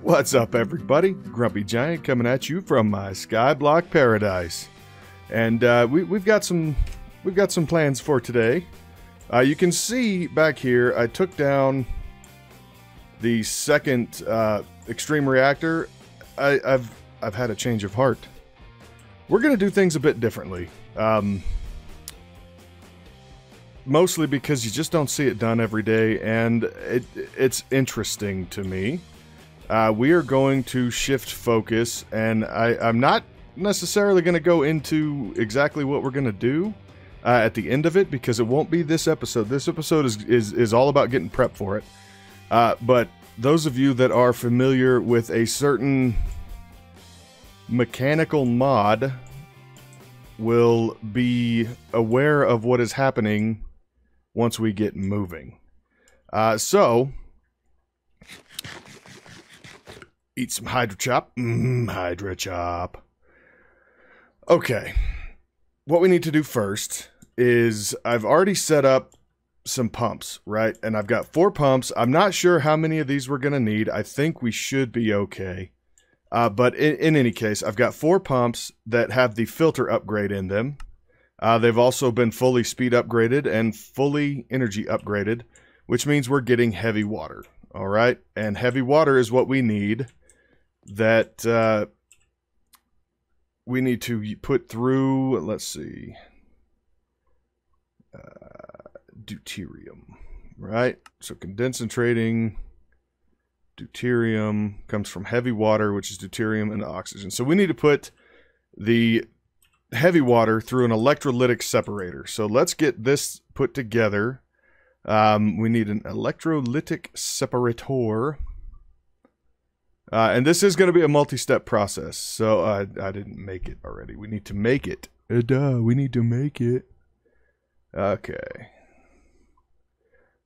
What's up, everybody? Grumpy Giant coming at you from my Skyblock paradise, and we've got some plans for today. You can see back here, I took down the second extreme reactor. I've had a change of heart. We're gonna do things a bit differently. Mostly because you just don't see it done every day, and it's interesting to me. We are going to shift focus, and I'm not necessarily going to go into exactly what we're going to do at the end of it, because it won't be this episode. This episode is all about getting prepped for it. But those of you that are familiar with a certain mechanical mod will be aware of what is happening once we get moving. So, eat some Hydra Chop. Hydra Chop. Okay. What we need to do first is, I've already set up some pumps, right? And I've got 4 pumps. I'm not sure how many of these we're going to need. I think we should be okay. But in any case, I've got 4 pumps that have the filter upgrade in them. They've also been fully speed upgraded and fully energy upgraded, which means we're getting heavy water. All right, and heavy water is what we need. That we need to put through. Let's see, deuterium, right? So concentrating deuterium comes from heavy water, which is deuterium and oxygen. So we need to put the heavy water through an electrolytic separator. So let's get this put together. We need an electrolytic separator. And this is going to be a multi-step process. So I didn't make it already. We need to make it. We need to make it. Okay.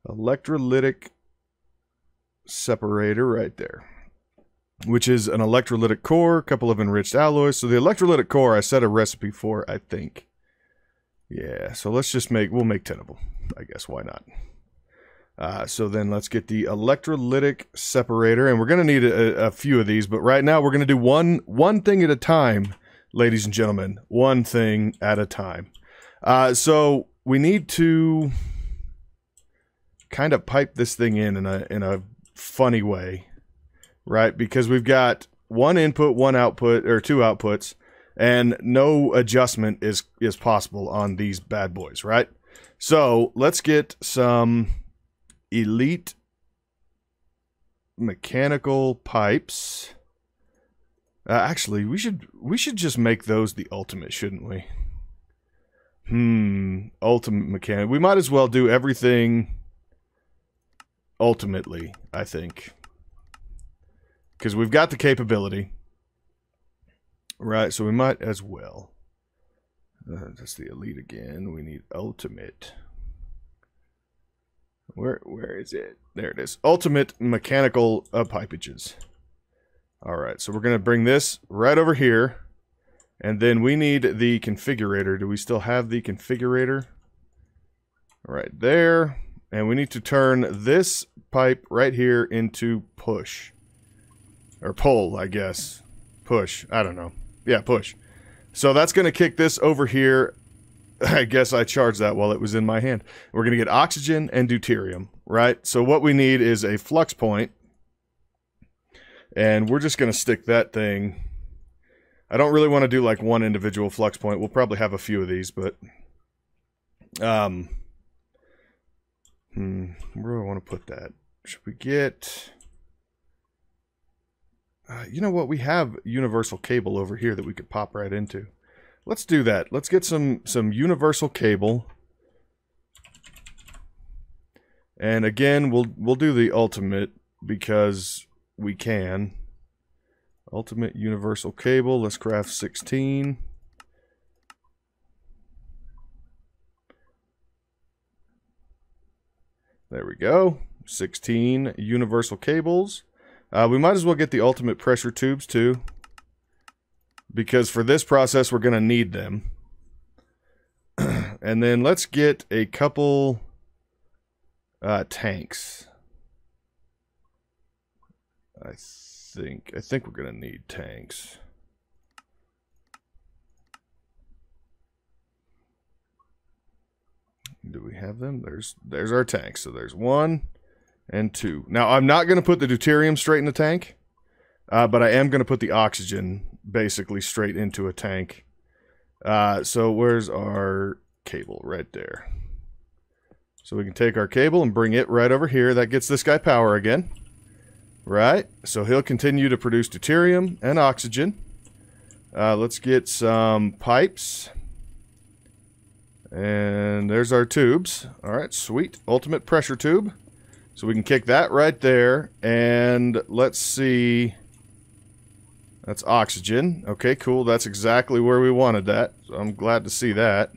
Electrolytic separator right there, which is an electrolytic core, a couple of enriched alloys. So the electrolytic core I set a recipe for, I think. Yeah, so let's just we'll make 10 of them. I guess, why not? So then let's get the electrolytic separator, and we're going to need a few of these, but right now we're going to do one thing at a time, ladies and gentlemen. One thing at a time. So we need to kind of pipe this thing in a funny way. Right, because we've got 1 input, 1 output, or 2 outputs, and no adjustment is possible on these bad boys, right? So let's get some elite mechanical pipes. Actually, we should just make those the ultimate, shouldn't we? Ultimate mechanic. We might as well do everything ultimately, I think. Because we've got the capability. Right, so we might as well. That's the elite again. We need ultimate. Where is it? There it is. Ultimate mechanical pipages. Alright, so we're going to bring this right over here. And then we need the configurator. Do we still have the configurator? Right there. And we need to turn this pipe right here into push. Or pull, I guess. Push. I don't know. Yeah, push. So that's going to kick this over here. I guess I charged that while it was in my hand. We're going to get oxygen and deuterium, right? So what we need is a flux point. And we're just going to stick that thing. I don't really want to do like one individual flux point. We'll probably have a few of these, but... where do I want to put that? Should we get... you know what? We have universal cable over here that we could pop right into. Let's do that. Let's get some universal cable. And again, we'll do the ultimate because we can. Ultimate universal cable. Let's craft 16. There we go. 16 universal cables. We might as well get the ultimate pressure tubes too, because for this process we're going to need them. And then let's get a couple tanks. I think? I think we're going to need tanks. Do we have them? There's our tanks. So there's 1 and 2. Now, I'm not going to put the deuterium straight in the tank, but I am going to put the oxygen basically straight into a tank. So where's our cable? Right there. So we can take our cable and bring it right over here. That gets this guy power again. Right? So he'll continue to produce deuterium and oxygen. Let's get some pipes. And there's our tubes. Alright, sweet. Ultimate pressure tube. So we can kick that right there. And let's see. That's oxygen. Okay, cool. That's exactly where we wanted that. So I'm glad to see that.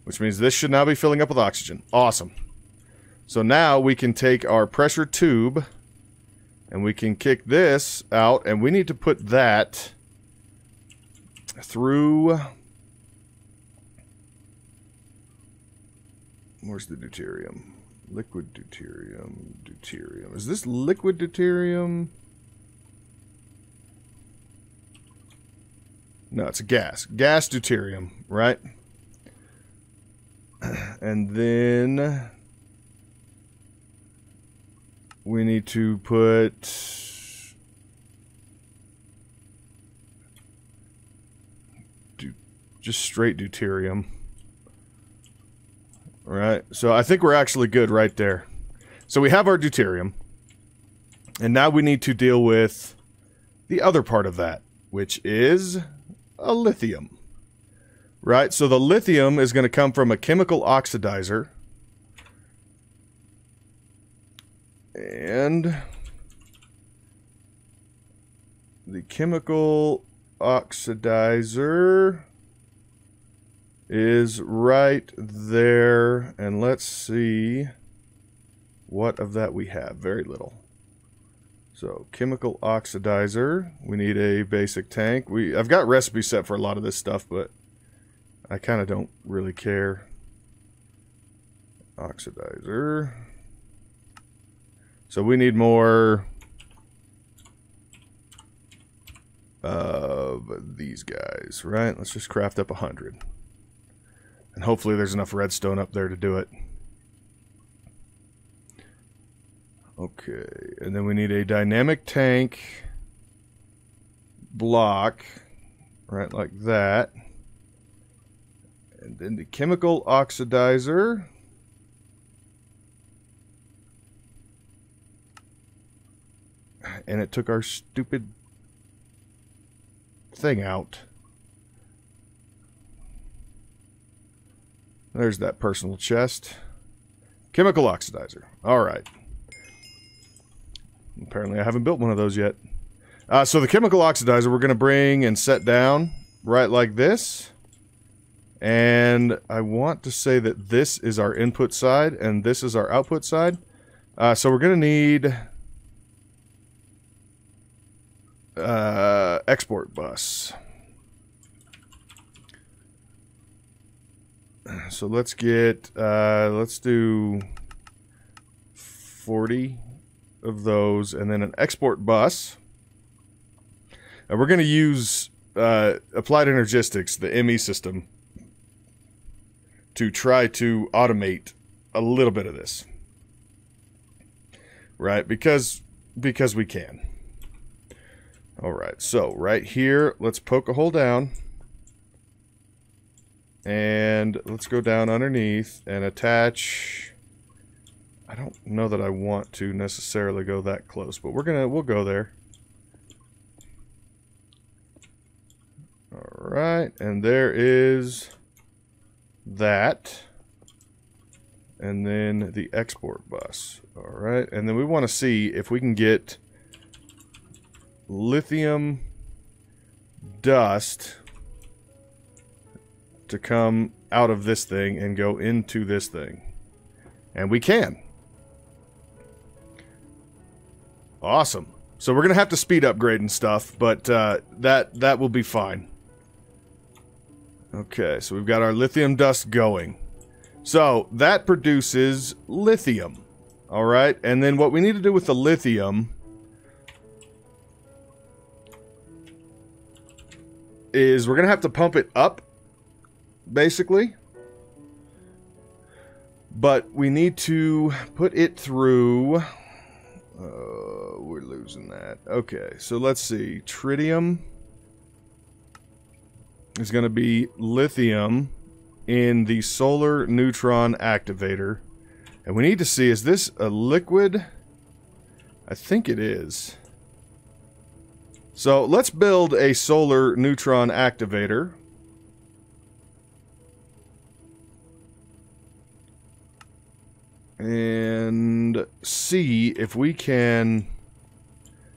Which means this should now be filling up with oxygen. Awesome. So now we can take our pressure tube and we can kick this out, and we need to put that through... Where's the deuterium? Liquid deuterium. Deuterium. Is this liquid deuterium? No, it's a gas. Gas deuterium, right? And then we need to put just straight deuterium. Right, so I think we're actually good right there. So we have our deuterium, and now we need to deal with the other part of that, which is a lithium. Right, so the lithium is going to come from a chemical oxidizer. And the chemical oxidizer is right there. And let's see what of that we have. Very little. So, chemical oxidizer. We need a basic tank. I've got recipes set for a lot of this stuff, but I kind of don't really care. Oxidizer. So we need more of these guys, right? Let's just craft up 100. And hopefully there's enough redstone up there to do it. Okay, and then we need a dynamic tank block, right, like that. And then the chemical oxidizer. And it took our stupid thing out. There's that personal chest. Chemical oxidizer. Alright. Apparently I haven't built one of those yet. So the chemical oxidizer we're going to bring and set down right like this. And I want to say that this is our input side and this is our output side. So we're going to need export bus. So let's get let's do 40 of those and then an export bus. And we're going to use Applied Energistics, the ME system, to try to automate a little bit of this. Right? Because we can. Alright, so right here, let's poke a hole down. And let's go down underneath and attach... I don't know that I want to necessarily go that close, but we'll go there. Alright, and there is that. And then the export bus. Alright, and then we want to see if we can get Lithium Dust to come out of this thing and go into this thing. And we can. Awesome. So we're going to have to speed upgrade and stuff, but that will be fine. Okay, so we've got our Lithium Dust going. So that produces lithium. Alright, and then what we need to do with the lithium is we're going to have to pump it up, basically. But we need to put it through... we're losing that. Okay, so let's see. Tritium is going to be lithium in the solar neutron activator. And we need to see, is this a liquid? I think it is. So let's build a solar neutron activator. And see if we can...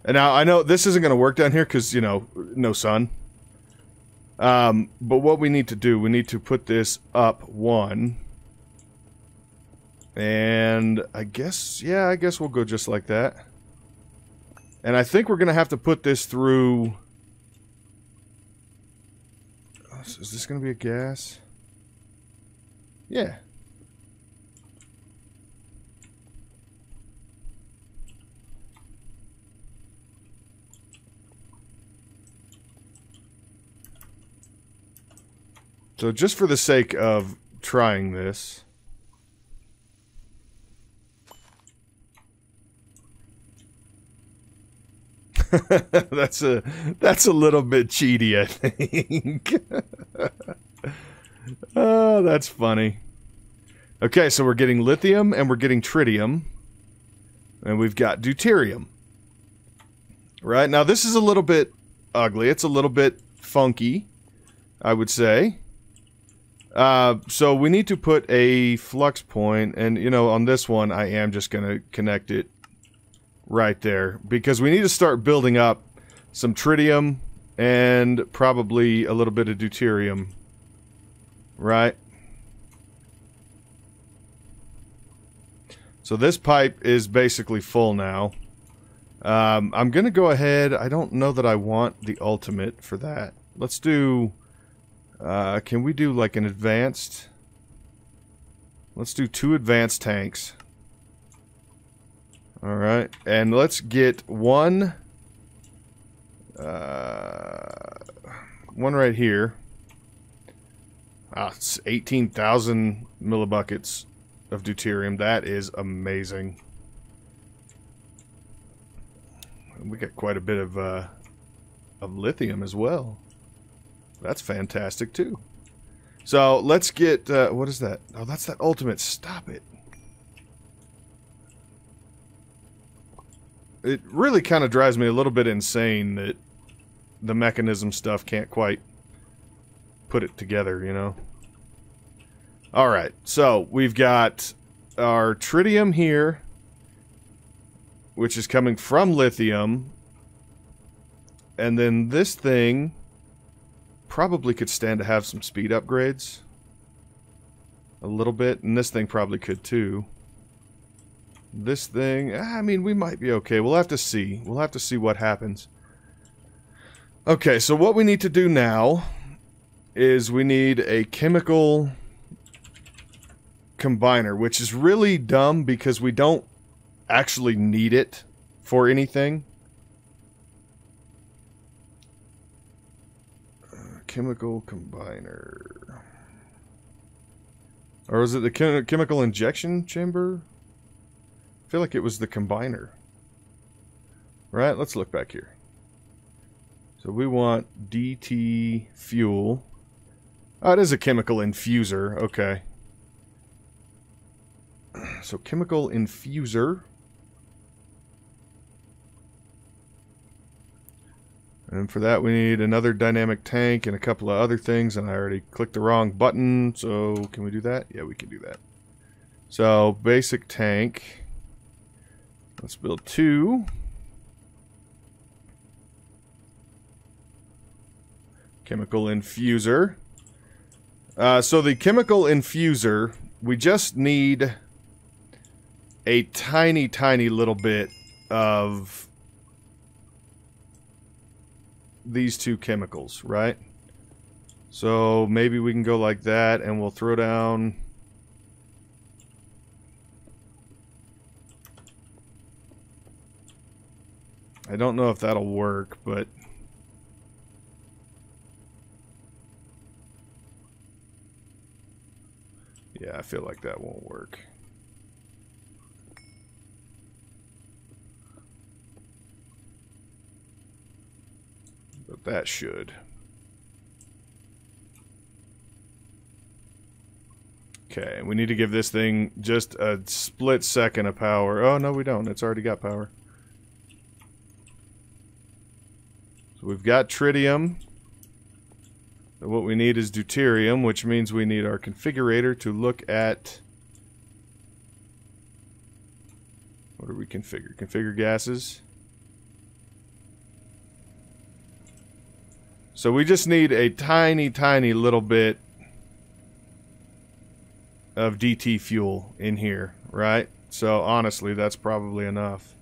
And now, I know this isn't going to work down here because, you know, no sun. But what we need to do, we need to put this up one. And I guess, yeah, I guess we'll go just like that. And I think we're going to have to put this through... Is this going to be a gas? Yeah. So just for the sake of trying this... that's a little bit cheaty, I think. Oh, that's funny. Okay, so we're getting lithium and we're getting tritium. And we've got deuterium. Right, now this is a little bit ugly. It's a little bit funky, I would say. So we need to put a flux point, and you know, on this one I am just going to connect it right there, because we need to start building up some tritium and probably a little bit of deuterium, right? So this pipe is basically full now. I'm going to go ahead, I don't know that I want the ultimate for that. Let's do... can we do like an advanced? Let's do 2 advanced tanks. Alright, and let's get one right here. It's 18,000 millibuckets of deuterium. That is amazing. We got quite a bit of lithium as well. That's fantastic, too. So, let's get... what is that? Oh, that's that ultimate. Stop it. It really kind of drives me a little bit insane that the mechanism stuff can't quite put it together, you know? Alright, so we've got our tritium here, which is coming from lithium. And then this thing... probably could stand to have some speed upgrades. A little bit. And this thing probably could too. This thing, I mean, we might be okay. We'll have to see. We'll have to see what happens. Okay, so what we need to do now is we need a chemical combiner, which is really dumb because we don't actually need it for anything. Chemical combiner. Or was it the chemical injection chamber? I feel like it was the combiner. Right, let's look back here. So we want DT fuel. Oh, it is a chemical infuser. Okay. So chemical infuser. And for that we need another dynamic tank and a couple of other things, and I already clicked the wrong button, so can we do that? Yeah, we can do that. So, basic tank. Let's build 2. Chemical infuser. So the chemical infuser, we just need a tiny, tiny little bit of these 2 chemicals, right? So maybe we can go like that, and we'll throw down... I don't know if that'll work, but... I feel like that won't work. But that should. Okay, we need to give this thing just a split second of power. Oh, no, we don't. It's already got power. So we've got tritium. But what we need is deuterium, which means we need our configurator to look at... What do we configure? Configure gases. So we just need a tiny, tiny little bit of DT fuel in here, right? So honestly, that's probably enough.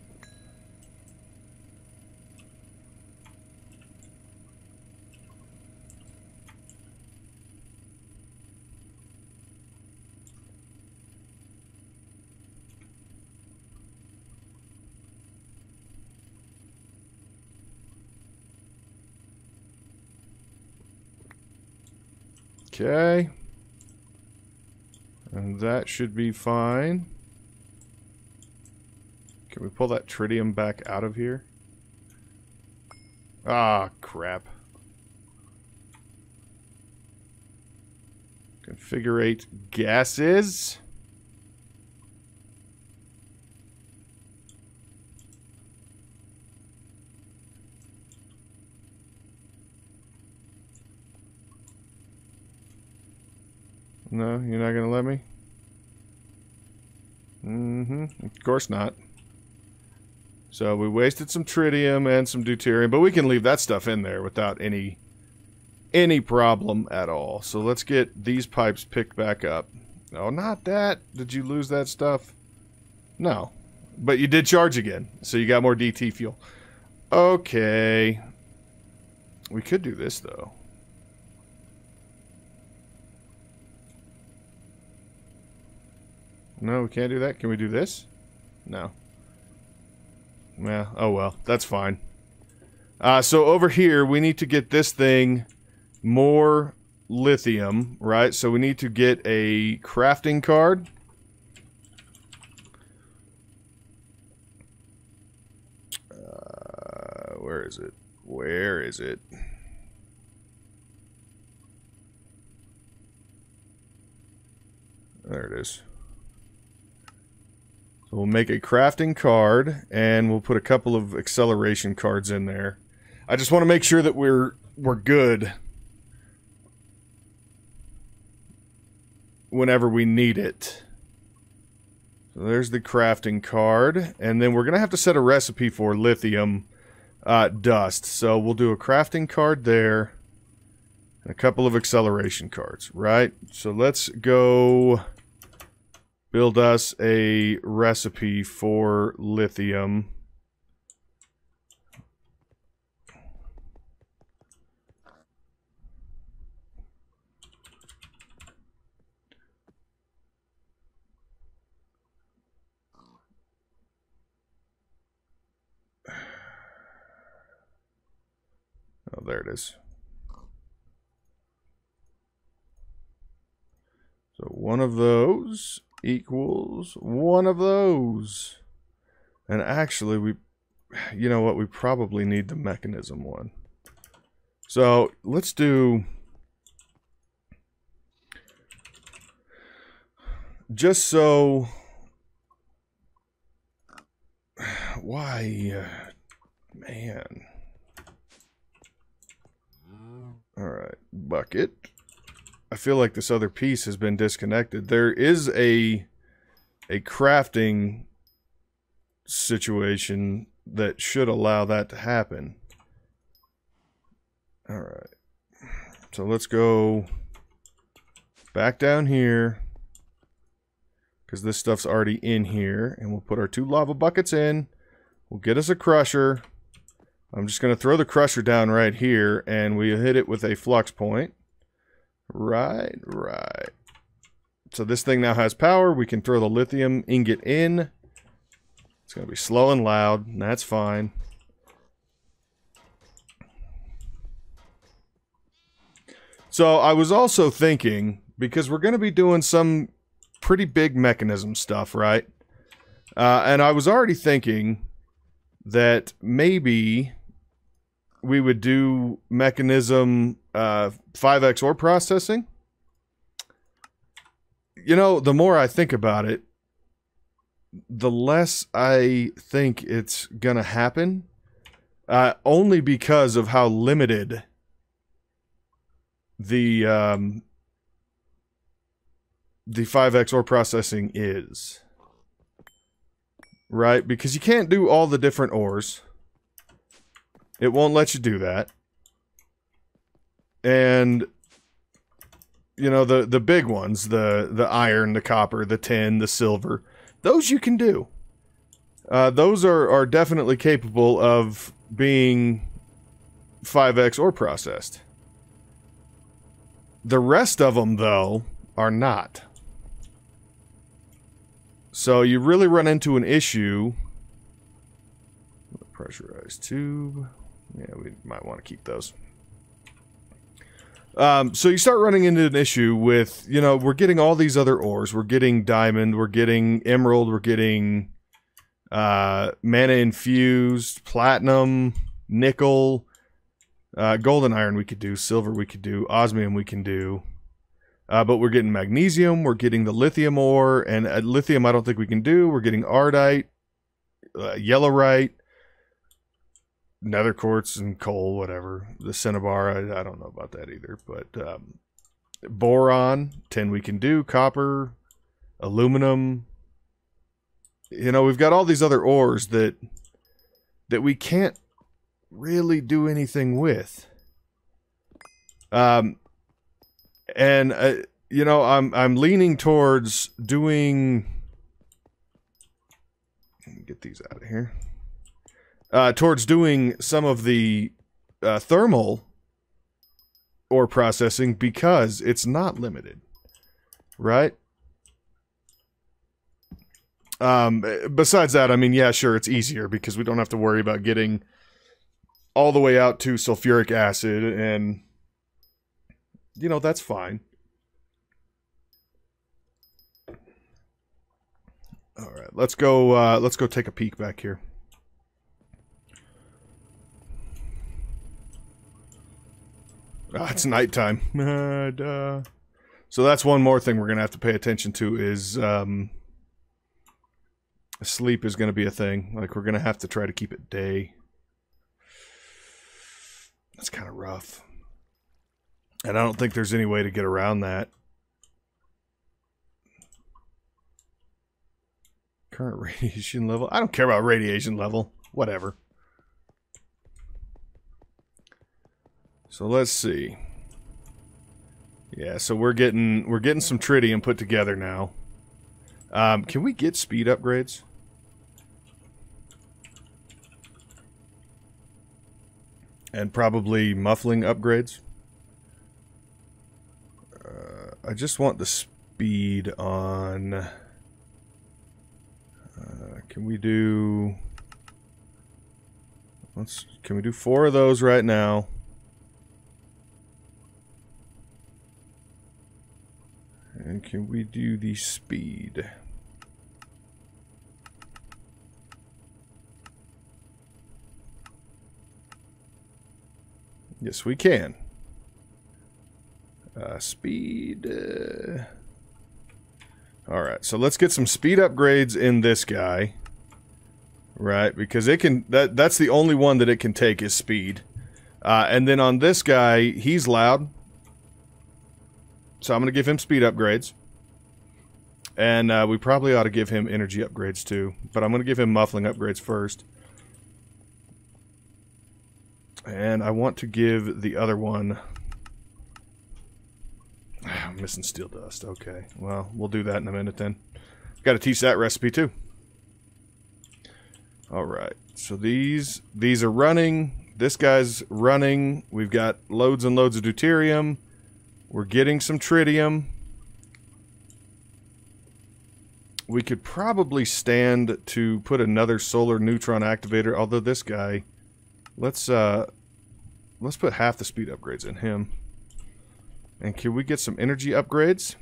Okay. And that should be fine. Can we pull that tritium back out of here? Ah, crap. Configurate gases. No, you're not gonna let me? Of course not. So we wasted some tritium and some deuterium, but we can leave that stuff in there without any problem at all. So let's get these pipes picked back up. Oh, not that. Did you lose that stuff? No. But you did charge again, so you got more DT fuel. Okay. We could do this, though. No, we can't do that. Can we do this? No. Yeah, oh well. That's fine. So over here, we need to get this thing more lithium, right? So we need to get a crafting card. Where is it? Where is it? There it is. So we'll make a crafting card, and we'll put a couple of acceleration cards in there. I just want to make sure that we're good whenever we need it. So there's the crafting card, and then we're going to have to set a recipe for lithium dust. So we'll do a crafting card there, and a couple of acceleration cards, right? So let's go... build us a recipe for lithium. Oh, there it is. So one of those equals one of those. And actually, you know what, we probably need the mechanism one. So let's do, just so, why, man. All right, bucket. I feel like this other piece has been disconnected. There is a crafting situation that should allow that to happen. All right. So let's go back down here, because this stuff's already in here, and we'll put our 2 lava buckets in. We'll get us a crusher. I'm just going to throw the crusher down right here, and we hit it with a flux point. Right. So this thing now has power. We can throw the lithium ingot in. It's going to be slow and loud, and that's fine. So I was also thinking, because we're going to be doing some pretty big mechanism stuff, right? And I was already thinking that maybe we would do mechanism 5x ore processing. You know, the more I think about it, the less I think it's gonna happen. Only because of how limited the 5x ore processing is. Right? Because you can't do all the different ores. It won't let you do that. And you know, the big ones, the iron, the copper, the tin, the silver, those you can do. Those are definitely capable of being 5x ore processed. The rest of them, though, are not. So you really run into an issue. Pressurized tube. Yeah, we might want to keep those. So you start running into an issue with, you know, we're getting all these other ores. We're getting diamond, we're getting emerald, we're getting mana infused, platinum, nickel, gold and iron we could do, silver we could do, osmium we can do. But we're getting magnesium, we're getting the lithium ore, and lithium I don't think we can do. We're getting ardite, yellowite, nether quartz and coal, whatever. The cinnabar, I don't know about that either. But boron, tin we can do, copper, aluminum. You know, we've got all these other ores that we can't really do anything with. And you know, I'm leaning towards doing. Let me get these out of here. Towards doing some of the thermal ore processing because it's not limited, right? Besides that, I mean, yeah, sure, it's easier because we don't have to worry about getting all the way out to sulfuric acid, and you know, that's fine. All right, let's go take a peek back here. It's nighttime. So that's one more thing we're gonna have to pay attention to is sleep is gonna be a thing. Like, we're gonna have to try to keep it day. That's kind of rough. And I don't think there's any way to get around that. Current radiation level. I don't care about radiation level. Whatever. So let's see. Yeah, so we're getting some tritium put together now. Can we get speed upgrades? And probably muffling upgrades. I just want the speed on. Can we do? Can we do 4 of those right now? And can we do the speed? Yes, we can. Speed. Alright, so let's get some speed upgrades in this guy. Right, because it can. That's the only one that it can take is speed. And then on this guy, he's loud. So I'm going to give him speed upgrades. And we probably ought to give him energy upgrades too. But I'm going to give him muffling upgrades first. And I want to give the other one... I'm missing steel dust. Okay, well, we'll do that in a minute then. Got to teach that recipe too. Alright, so these are running. This guy's running. We've got loads and loads of deuterium. We're getting some tritium. We could probably stand to put another solar neutron activator, although this guy... Let's put half the speed upgrades in him. And can we get some energy upgrades?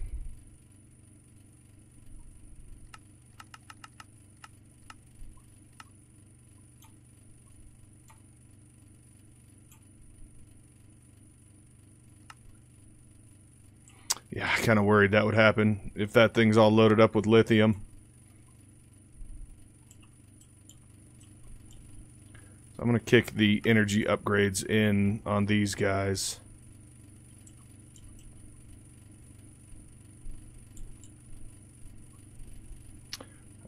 kind of worried that would happen if that thing's all loaded up with lithium. So I'm going to kick the energy upgrades in on these guys.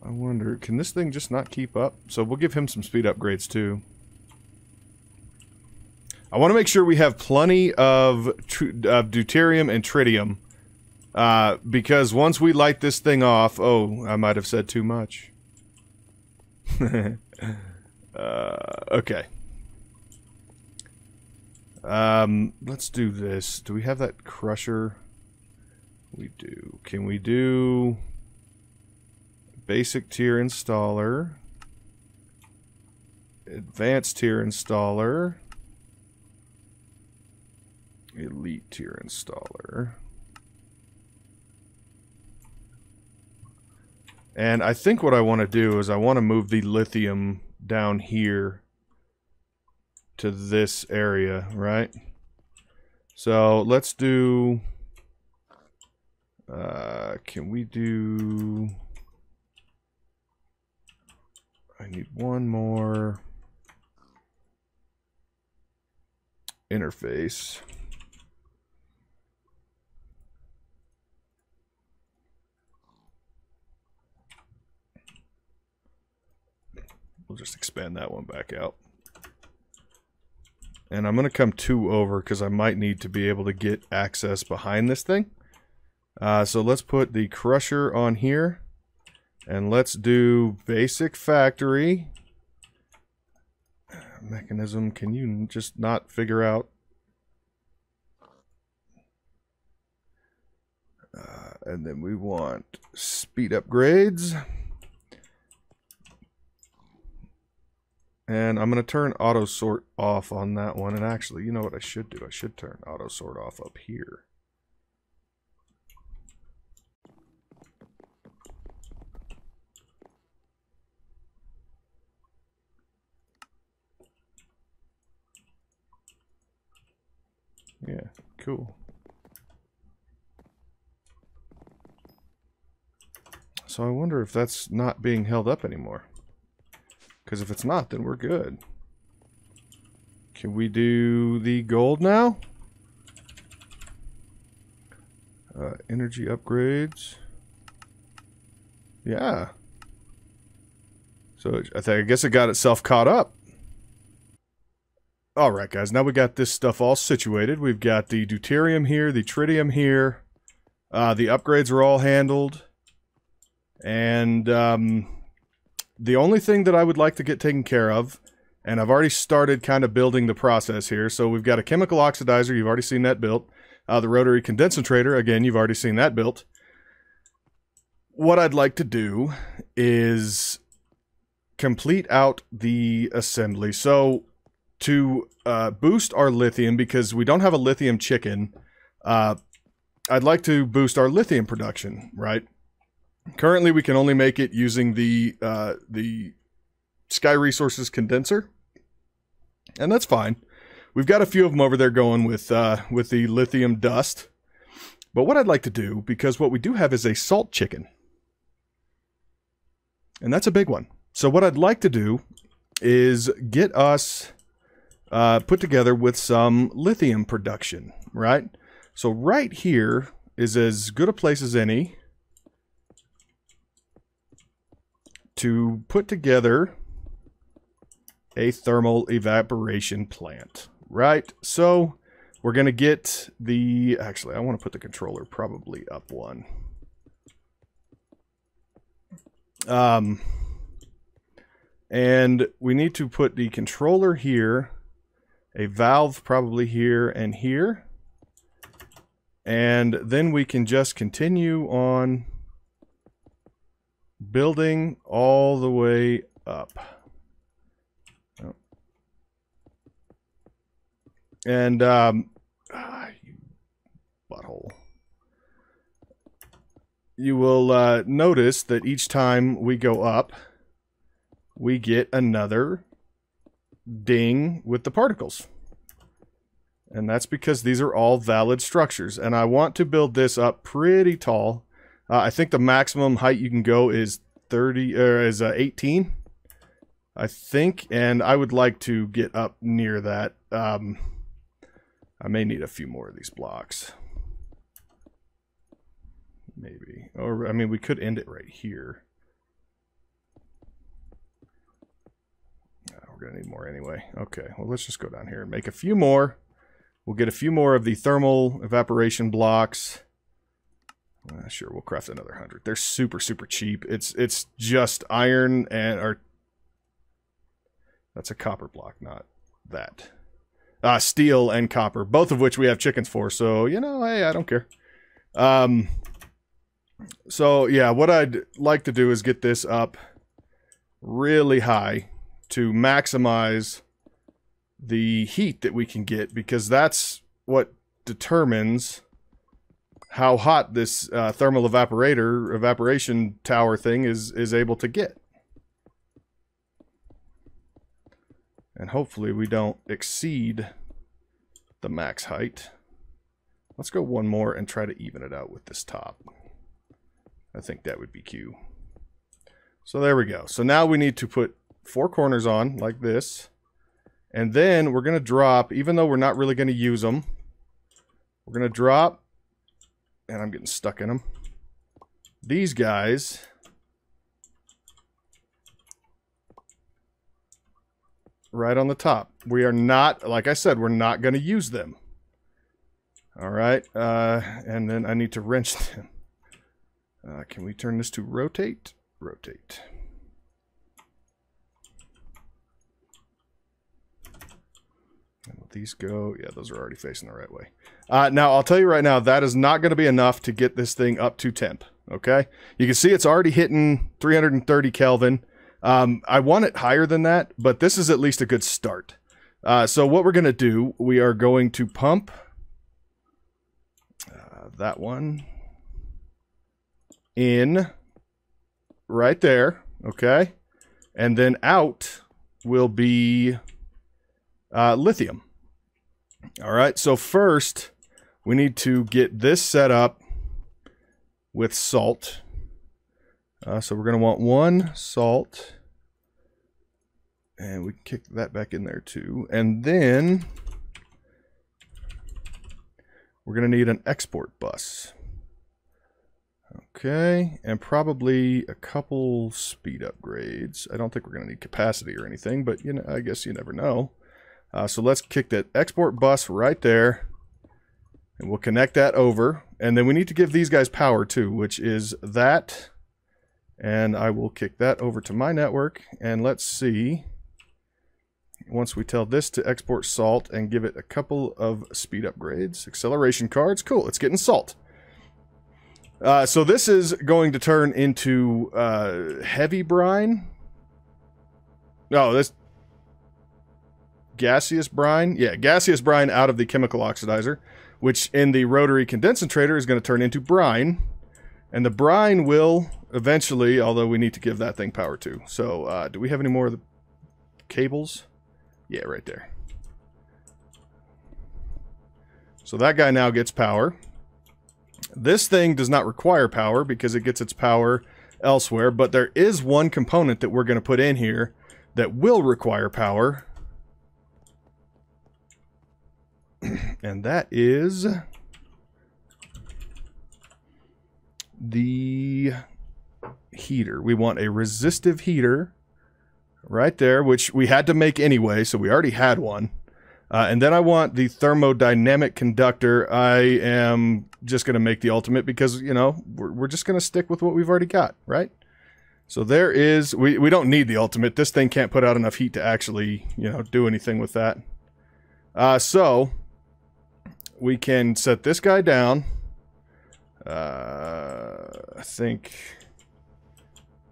I wonder, can this thing just not keep up? So we'll give him some speed upgrades too. I want to make sure we have plenty of deuterium and tritium. Because once we light this thing off... Oh, I might have said too much. Okay. Let's do this. Do we have that crusher? We do. Can we do... Basic tier installer, advanced tier installer, elite tier installer. And I think what I want to do is I want to move the lithium down here to this area, right? So let's do, can we do... I need one more interface. We'll just expand that one back out. And I'm going to come 2 over because I might need to be able to get access behind this thing. So let's put the crusher on here. And let's do basic factory. Mechanism, can you just not figure out? And then we want speed upgrades. And I'm going to turn auto sort off on that one. And actually, you know what I should do? I should turn auto sort off up here. Yeah, cool. So I wonder if that's not being held up anymore. Because if it's not, then we're good. Can we do the gold now? Energy upgrades. Yeah. So I guess it got itself caught up. Alright guys, now we got this stuff all situated. We've got the deuterium here, the tritium here. The upgrades are all handled. And the only thing that I would like to get taken care of, and I've already started kind of building the process here. So we've got a chemical oxidizer, you've already seen that built. The rotary condensator, again, you've already seen that built. What I'd like to do is complete out the assembly. So to boost our lithium, because we don't have a lithium chicken, I'd like to boost our lithium production, right? Currently, we can only make it using the Sky Resources condenser, and that's fine. We've got a few of them over there going with the Lithium Dust. But what I'd like to do, because what we do have is a salt chicken, and that's a big one. So what I'd like to do is get us put together with some lithium production, right? So right here is as good a place as any to put together a thermal evaporation plant, right? So we're going to get the... Actually, I want to put the controller probably up one. And we need to put the controller here, a valve probably here and here. And then we can just continue on building all the way up. Oh. And, you butthole. You will notice that each time we go up, we get another ding with the particles. And that's because these are all valid structures. And I want to build this up pretty tall. I think the maximum height you can go is 18, I think. And I would like to get up near that. I may need a few more of these blocks. Maybe. Or, I mean, we could end it right here. We're going to need more anyway. Okay, well, let's just go down here and make a few more. We'll get a few more of the thermal evaporation blocks. Sure, we'll craft another 100. They're super, super cheap. It's just iron and... or that's a copper block, not that. Steel and copper, both of which we have chickens for. So, you know, hey, I don't care. So, yeah, what I'd like to do is get this up really high to maximize the heat that we can get, because that's what determines how hot this thermal evaporation tower thing is able to get. And hopefully we don't exceed the max height. Let's go one more and try to even it out with this top. I think that would be cute. So there we go. So now we need to put 4 corners on like this. And then we're going to drop, even though we're not really going to use them, we're going to drop, and I'm getting stuck in them, these guys right on the top. We are not, like I said, we're not going to use them. All right. And then I need to wrench them. Can we turn this to rotate? Rotate. And will these go? Yeah, those are already facing the right way. Now, I'll tell you right now, that is not going to be enough to get this thing up to temp. Okay? You can see it's already hitting 330 Kelvin. I want it higher than that, but this is at least a good start. So what we're going to do, we are going to pump that one in right there, okay? And then out will be lithium. All right, so first we need to get this set up with salt. So we're going to want 1 salt. And we can kick that back in there too. And then we're going to need an export bus. Okay, and probably a couple speed upgrades. I don't think we're going to need capacity or anything, but you know, I guess you never know. So let's kick that export bus right there. And we'll connect that over. And then we need to give these guys power too, which is that. And I will kick that over to my network. And let's see. Once we tell this to export salt and give it a couple of speed upgrades. Acceleration cards. Cool, it's getting salt. So this is going to turn into heavy brine. No, this gaseous brine. Yeah, gaseous brine out of the chemical oxidizer, which in the rotary condensator is going to turn into brine. And the brine will eventually, although we need to give that thing power too. So do we have any more of the cables? Yeah, right there. So that guy now gets power. This thing does not require power because it gets its power elsewhere, but there is one component that we're going to put in here that will require power. And that is the heater. We want a resistive heater right there, which we had to make anyway, so we already had one. And then I want the thermodynamic conductor. I am just going to make the ultimate because, you know, we're just going to stick with what we've already got, right? So there is, we don't need the ultimate. This thing can't put out enough heat to actually, you know, do anything with that. So we can set this guy down. I think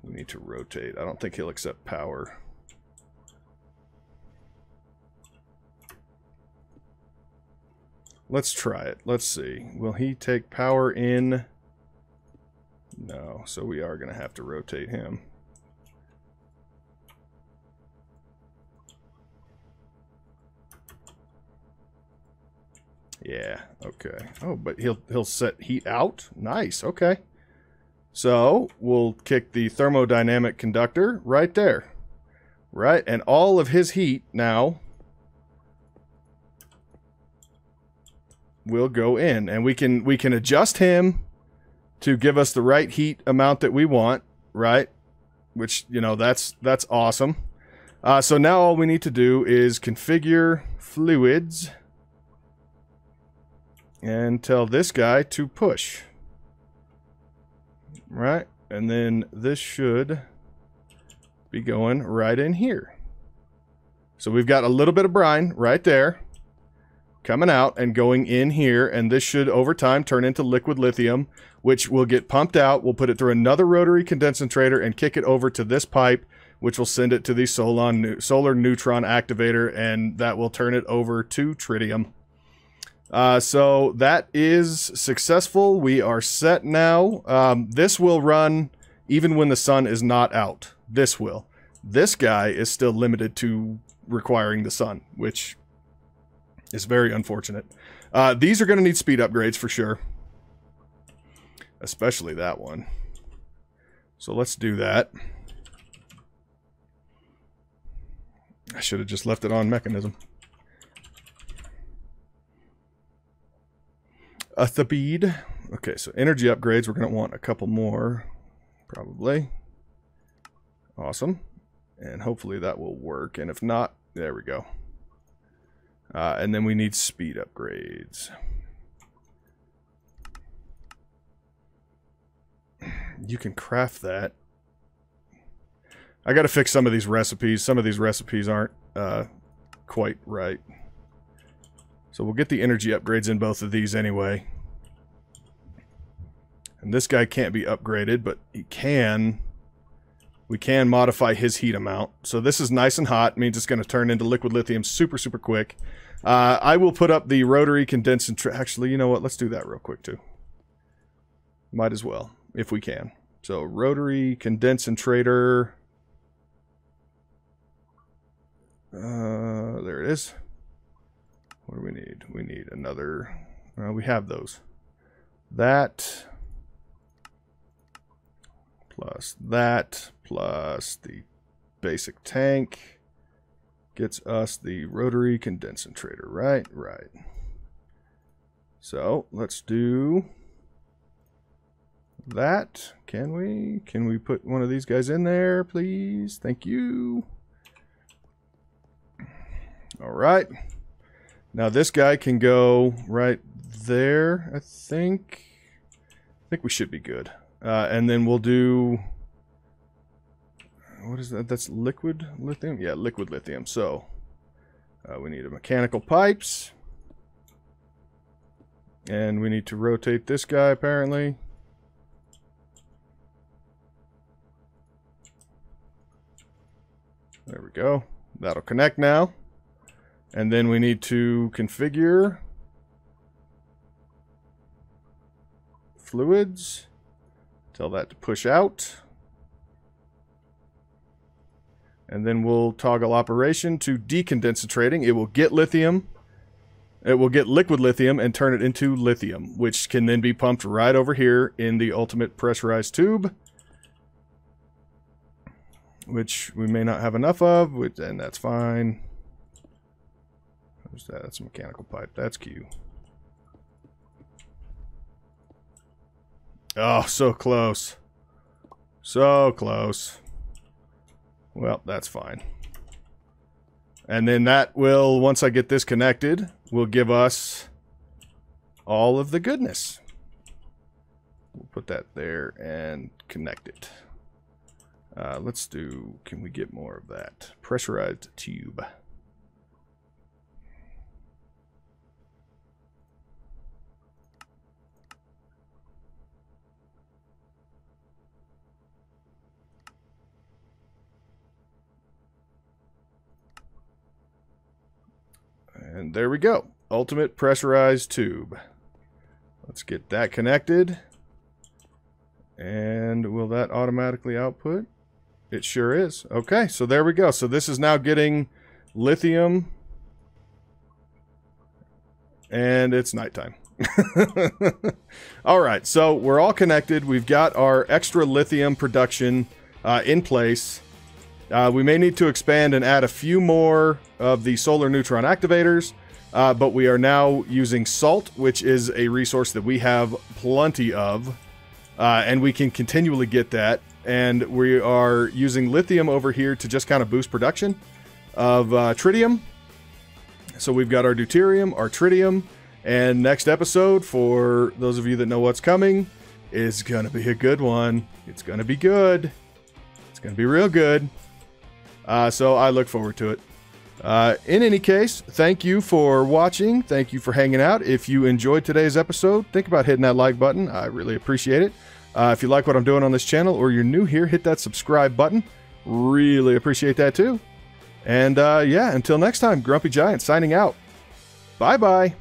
we need to rotate. I don't think he'll accept power. Let's try it. Let's see. Will he take power in? No, so we are going to have to rotate him. Yeah, okay. Oh, but he'll set heat out? Nice, okay. So, we'll kick the thermodynamic conductor right there. Right, and all of his heat now will go in. And we can adjust him to give us the right heat amount that we want, right? Which, you know, that's awesome. So now all we need to do is configure fluids and tell this guy to push. Right? And then this should be going right in here. So we've got a little bit of brine right there coming out and going in here, and this should over time turn into liquid lithium, which will get pumped out. We'll put it through another rotary condensator and kick it over to this pipe, which will send it to the solar neutron activator, and that will turn it over to tritium. So that is successful. We are set now. This will run even when the sun is not out. This will. This guy is still limited to requiring the sun, which is very unfortunate. These are going to need speed upgrades for sure. Especially that one. So let's do that. I should have just left it on mechanism. A speed. Okay, so energy upgrades, we're going to want a couple more. Probably. Awesome. And hopefully that will work. And if not, there we go. And then we need speed upgrades. You can craft that. I got to fix some of these recipes. Some of these recipes aren't quite right. So we'll get the energy upgrades in both of these anyway. And this guy can't be upgraded, but he can. We can modify his heat amount. So this is nice and hot. Means it's going to turn into liquid lithium super, super quick. I will put up the rotary condensator. Actually, you know what? Let's do that real quick too. Might as well, if we can. So rotary condensator. There it is. What do we need? We need another. We have those. That plus that plus the basic tank gets us the rotary condensator, right? Right. So let's do that. Can we? Can we put one of these guys in there, please? Thank you. All right. Now this guy can go right there, I think. I think we should be good. And then we'll do... What is that? That's liquid lithium? Yeah, liquid lithium. So, we need a mechanical pipes. And we need to rotate this guy, apparently. There we go. That'll connect now. And then we need to configure fluids. Tell that to push out. And then we'll toggle operation to decondensating. It will get lithium. It will get liquid lithium and turn it into lithium, which can then be pumped right over here in the ultimate pressurized tube, which we may not have enough of, and that's fine. Where's that? That's a mechanical pipe. That's Q. Oh, so close. So close. Well, that's fine. And then that will, once I get this connected, will give us all of the goodness. We'll put that there and connect it. Let's do, can we get more of that? Pressurized tube. And there we go. Ultimate pressurized tube. Let's get that connected. And will that automatically output? It sure is. Okay, so there we go. So this is now getting lithium and it's nighttime. All right, so we're all connected. We've got our extra lithium production in place. We may need to expand and add a few more of the solar neutron activators, but we are now using salt, which is a resource that we have plenty of, and we can continually get that. And we are using lithium over here to just kind of boost production of tritium. So we've got our deuterium, our tritium, and next episode, for those of you that know what's coming, is going to be a good one. It's going to be good. It's going to be real good. So I look forward to it. In any case, thank you for watching. Thank you for hanging out. If you enjoyed today's episode, think about hitting that like button. I really appreciate it. If you like what I'm doing on this channel, or you're new here, hit that subscribe button. Really appreciate that too. And yeah, until next time, Grumpy Giant signing out. Bye-bye.